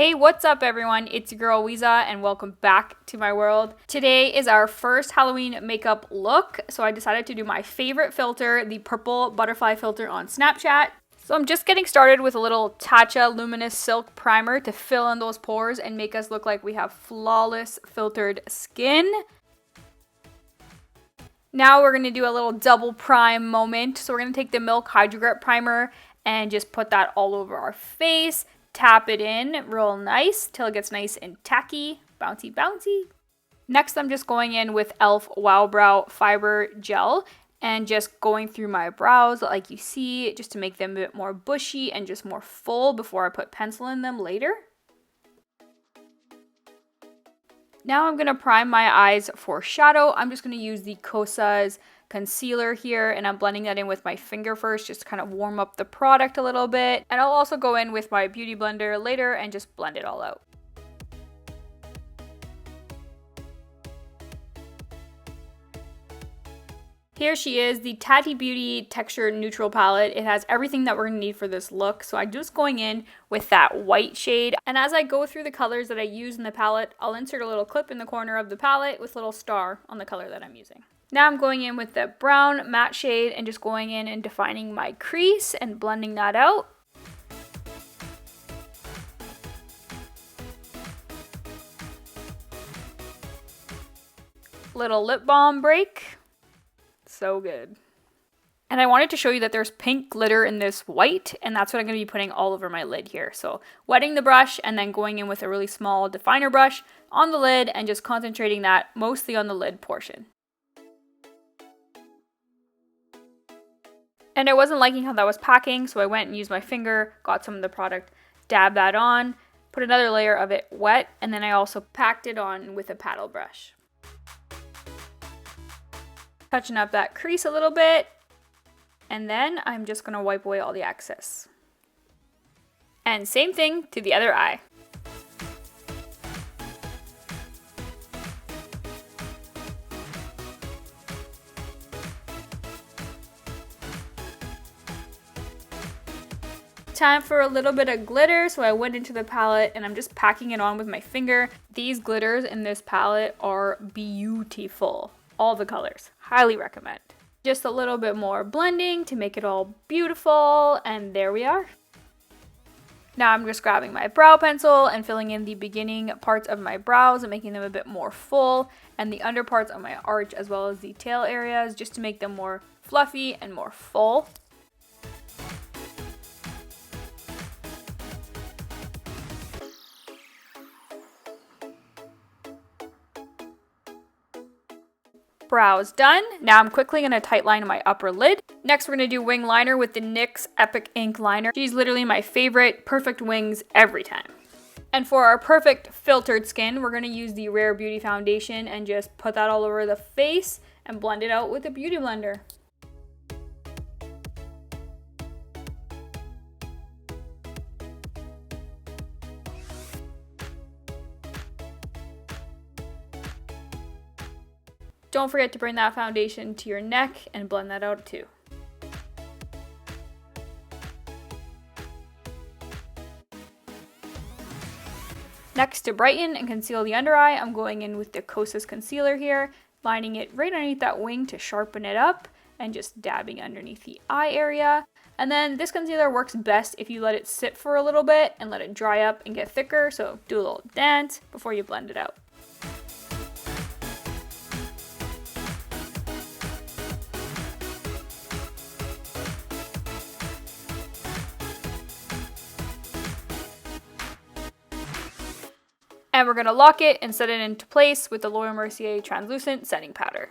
Hey, what's up everyone? It's your girl Weeza and welcome back to my world. Today is our first Halloween makeup look, so I decided to do my favorite filter, the purple butterfly filter on Snapchat. So I'm just getting started with a little Tatcha Luminous Silk Primer to fill in those pores and make us look like we have flawless filtered skin. Now we're going to do a little double prime moment. So we're going to take the Milk Hydro Grip Primer and just put that all over our face. Tap it in real nice till it gets nice and tacky, bouncy bouncy. Next I'm just going in with e.l.f. Wow Brow Fiber Gel and just going through my brows like you see, just to make them a bit more bushy and just more full before I put pencil in them later. Now I'm going to prime my eyes for shadow. I'm just going to use the Kosas concealer here, and I'm blending that in with my finger first just to kind of warm up the product a little bit. And I'll also go in with my beauty blender later and just blend it all out. Here she is, the Tati Beauty Texture Neutral Palette. It has everything that we're going to need for this look. So I'm just going in with that white shade. And as I go through the colors that I use in the palette, I'll insert a little clip in the corner of the palette with a little star on the color that I'm using. Now I'm going in with the brown matte shade and just going in and defining my crease and blending that out. Little lip balm break. So good. And I wanted to show you that there's pink glitter in this white, and that's what I'm going to be putting all over my lid here. So wetting the brush and then going in with a really small definer brush on the lid and just concentrating that mostly on the lid portion. And I wasn't liking how that was packing, so I went and used my finger, got some of the product, dabbed that on, put another layer of it wet, and then I also packed it on with a paddle brush. Touching up that crease a little bit, and then I'm just going to wipe away all the excess. And same thing to the other eye. Time for a little bit of glitter, so I went into the palette and I'm just packing it on with my finger. These glitters in this palette are beautiful. All the colors. Highly recommend. Just a little bit more blending to make it all beautiful, and there we are. Now I'm just grabbing my brow pencil and filling in the beginning parts of my brows and making them a bit more full, and the under parts of my arch as well as the tail areas just to make them more fluffy and more full. Brows done. Now I'm quickly going to tightline my upper lid. Next we're going to do wing liner with the NYX Epic Ink Liner. She's literally my favorite. Perfect wings every time. And for our perfect filtered skin, we're going to use the Rare Beauty foundation and just put that all over the face and blend it out with a beauty blender. Don't forget to bring that foundation to your neck and blend that out too. Next, to brighten and conceal the under eye, I'm going in with the Kosas concealer here, lining it right underneath that wing to sharpen it up and just dabbing underneath the eye area. And then this concealer works best if you let it sit for a little bit and let it dry up and get thicker, so do a little dance before you blend it out. And we're going to lock it and set it into place with the Laura Mercier translucent setting powder.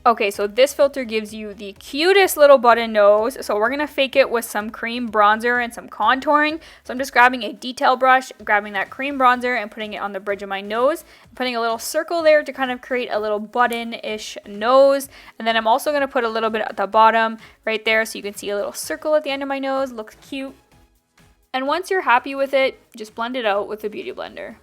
Okay, so this filter gives you the cutest little button nose. So we're going to fake it with some cream bronzer and some contouring. So I'm just grabbing a detail brush, grabbing that cream bronzer and putting it on the bridge of my nose. Putting a little circle there to kind of create a little button-ish nose. And then I'm also going to put a little bit at the bottom right there so you can see a little circle at the end of my nose. Looks cute. And once you're happy with it, just blend it out with a beauty blender.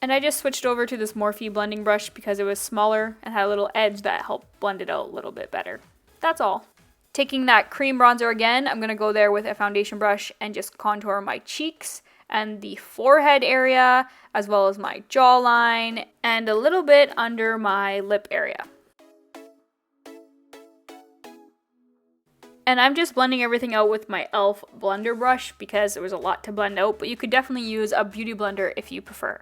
And I just switched over to this Morphe blending brush because it was smaller and had a little edge that helped blend it out a little bit better. That's all. Taking that cream bronzer again, I'm going to go there with a foundation brush and just contour my cheeks and the forehead area, as well as my jawline and a little bit under my lip area. And I'm just blending everything out with my e.l.f. blender brush because there was a lot to blend out, but you could definitely use a beauty blender if you prefer.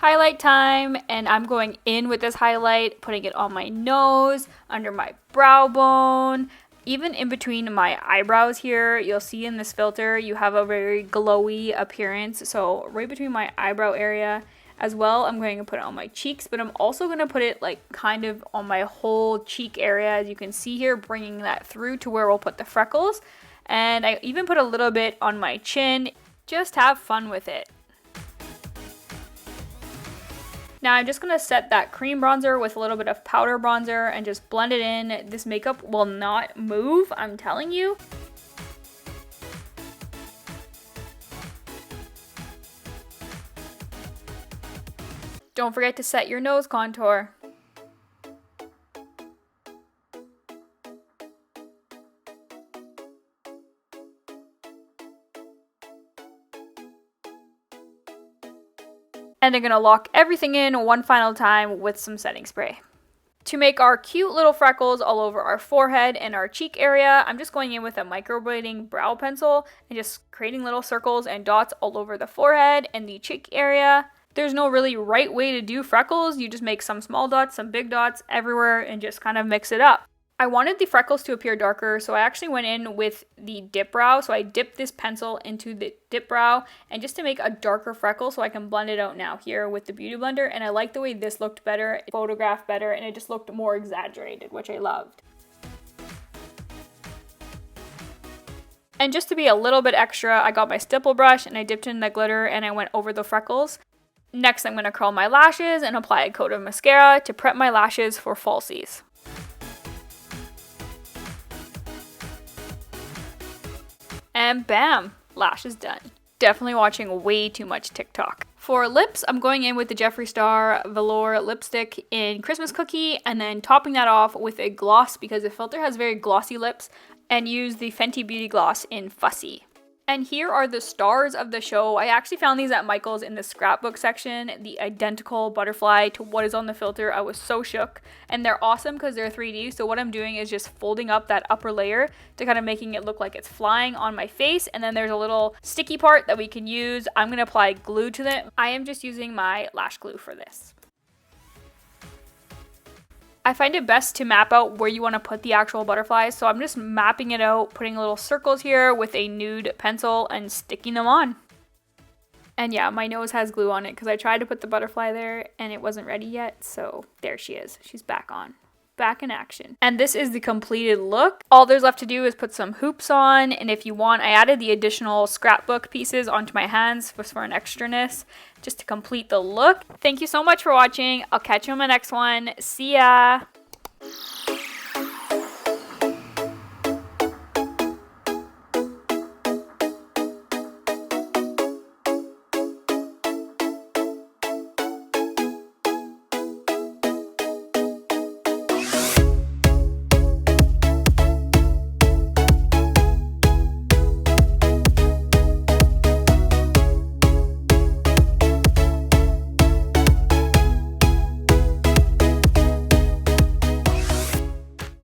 Highlight time, and I'm going in with this highlight, putting it on my nose, under my brow bone, even in between my eyebrows here. You'll see in this filter you have a very glowy appearance, so right between my eyebrow area as well. I'm going to put it on my cheeks, but I'm also going to put it like kind of on my whole cheek area, as you can see here, bringing that through to where we'll put the freckles. And I even put a little bit on my chin. Just have fun with it. Now I'm just going to set that cream bronzer with a little bit of powder bronzer and just blend it in. This makeup will not move, I'm telling you. Don't forget to set your nose contour. And I'm going to lock everything in one final time with some setting spray. To make our cute little freckles all over our forehead and our cheek area, I'm just going in with a microblading brow pencil and just creating little circles and dots all over the forehead and the cheek area. There's no really right way to do freckles. You just make some small dots, some big dots everywhere, and just kind of mix it up. I wanted the freckles to appear darker, so I actually went in with the dip brow. So I dipped this pencil into the dip brow, and just to make a darker freckle so I can blend it out now here with the beauty blender. And I like the way this looked better, it photographed better, and it just looked more exaggerated, which I loved. And just to be a little bit extra, I got my stipple brush and I dipped in the glitter and I went over the freckles. Next, I'm going to curl my lashes and apply a coat of mascara to prep my lashes for falsies. And bam, lashes done. Definitely watching way too much TikTok. For lips, I'm going in with the Jeffree Star Velour lipstick in Christmas Cookie and then topping that off with a gloss because the filter has very glossy lips, and use the Fenty Beauty Gloss in Fussy. And here are the stars of the show. I actually found these at Michael's in the scrapbook section, the identical butterfly to what is on the filter. I was so shook. And they're awesome because they're 3D. So what I'm doing is just folding up that upper layer to kind of making it look like it's flying on my face. And then there's a little sticky part that we can use. I'm going to apply glue to them. I am just using my lash glue for this. I find it best to map out where you want to put the actual butterflies, so I'm just mapping it out, putting little circles here with a nude pencil and sticking them on. And yeah, my nose has glue on it because I tried to put the butterfly there and it wasn't ready yet, so there she is. She's back on. Back in action. And this is the completed look. All there's left to do is put some hoops on, and if you want, I added the additional scrapbook pieces onto my hands for an extraness, just to complete the look. Thank you so much for watching. I'll catch you on my next one. See ya!